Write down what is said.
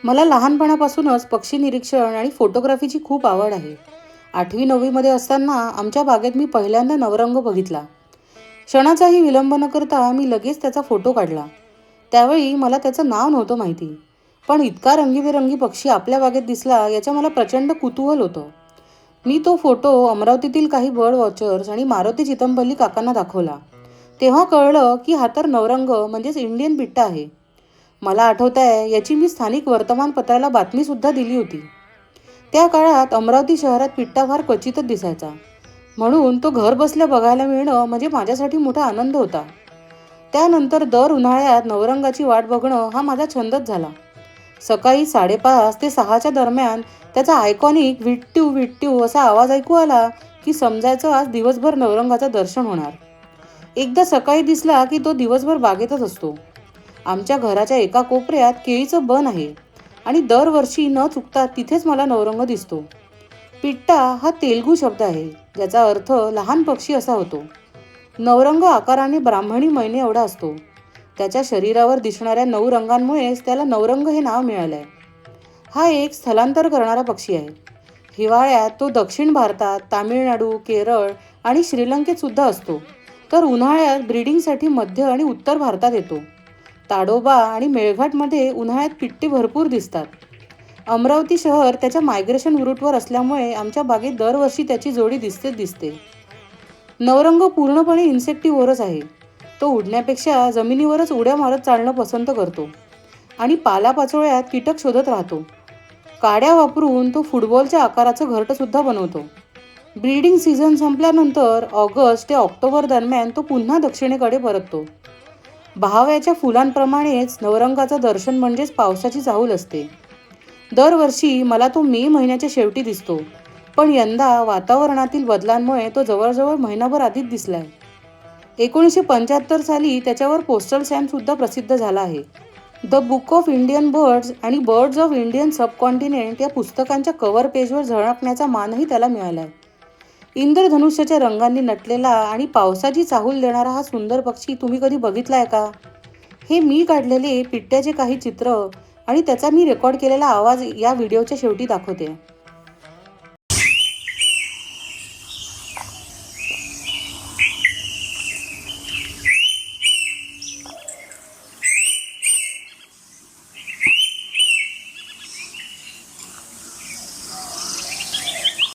मला लहानपणापासूनच पक्षी निरीक्षण आणि फोटोग्राफीची खूप आवड आहे. 8वी-9वीमध्ये असताना आमच्या बागेत मी पहिल्यांदा नवरंग बघितला. क्षणाचाही विलंब न करता मी लगेच त्याचा फोटो काढला. त्यावेळी मला त्याचं नाव नव्हतं माहिती. पण इतका रंगीबेरंगी पक्षी आपल्या बागेत दिसला याचं मला प्रचंड कुतूहल होतं. मी तो फोटो अमरावतीतील काही बर्ड वॉचर्स आणि मारुती चितमपल्ली काकांना दाखवला. तेव्हा कळलं की हा तर नवरंग म्हणजेच इंडियन बिट्टा आहे. मला आठवतंय याची मी स्थानिक वर्तमानपत्राला बातमीसुद्धा दिली होती. त्या काळात अमरावती शहरात पिट्टा फार क्वचितच दिसायचा. म्हणून तो घर बसल्या बघायला मिळणं म्हणजे माझ्यासाठी मोठा आनंद होता. त्यानंतर दर उन्हाळ्यात नवरंगाची वाट बघणं हा माझा छंदच झाला. सकाळी 5:30 ते 6च्या दरम्यान त्याचा आयकॉनिक विट्ट्यू विट्ट्यू असा आवाज ऐकू आला की समजायचं आज दिवसभर नवरंगाचं दर्शन होणार. एकदा सकाळी दिसला की तो दिवसभर बागेतच असतो. आमच्या घराच्या एका कोपऱ्यात केळीचं बन आहे आणि दरवर्षी न चुकता तिथेच मला नवरंग दिसतो. पिट्टा हा तेलुगू शब्द आहे ज्याचा अर्थ लहान पक्षी असा होतो. नवरंग आकाराने ब्राह्मणी मैने एवढा असतो. त्याच्या शरीरावर दिसणाऱ्या 9 रंगांमुळेच त्याला नवरंग हे नाव मिळालंय. हा एक स्थलांतर करणारा पक्षी आहे. हिवाळ्यात तो दक्षिण भारतात, तामिळनाडू, केरळ आणि श्रीलंकेत सुद्धा असतो. तर उन्हाळ्यात ब्रीडिंगसाठी मध्य आणि उत्तर भारतात येतो. ताडोबा आणि मेळघाटमध्ये उन्हाळ्यात पिट्टे भरपूर दिसतात. अमरावती शहर त्याच्या मायग्रेशन रूटवर असल्यामुळे आमच्या बागेत दरवर्षी त्याची जोडी दिसतेच दिसते. नवरंग पूर्णपणे इन्सेक्टिव्होरच आहे. तो उडण्यापेक्षा जमिनीवरच उड्या मारत चालणं पसंत करतो आणि पालापाचोळ्यात कीटक शोधत राहतो. काड्या वापरून तो फुटबॉलच्या आकाराचं घरटंसुद्धा बनवतो. ब्रीडिंग सीझन संपल्यानंतर ऑगस्ट ते ऑक्टोबर दरम्यान तो पुन्हा दक्षिणेकडे परततो. बहाव्याच्या फुलांप्रमाणेच नवरंगाचं दर्शन म्हणजेच पावसाची चाहूल असते. दरवर्षी मला तो मे महिन्याच्या शेवटी दिसतो, पण यंदा वातावरणातील बदलांमुळे तो जवळजवळ महिनाभर आधीच दिसलाय. 1975 साली त्याच्यावर पोस्टल स्टॅम्पसुद्धा प्रसिद्ध झाला आहे. The book of Indian birds आणि बर्ड्स ऑफ इंडियन सबकॉन्टिनेंट या पुस्तकांच्या कव्हर पेजवर झळकण्याचा मानही त्याला मिळालाय. इंद्रधनुष्याच्या रंगांनी नटलेला आणि पावसाची चाहूल देणारा हा सुंदर पक्षी तुम्ही कधी बघितलाय का? हे मी काढलेले पिट्ट्याचे काही चित्र आणि त्याचा मी रेकॉर्ड केलेला आवाज या व्हिडिओच्या शेवटी दाखवते.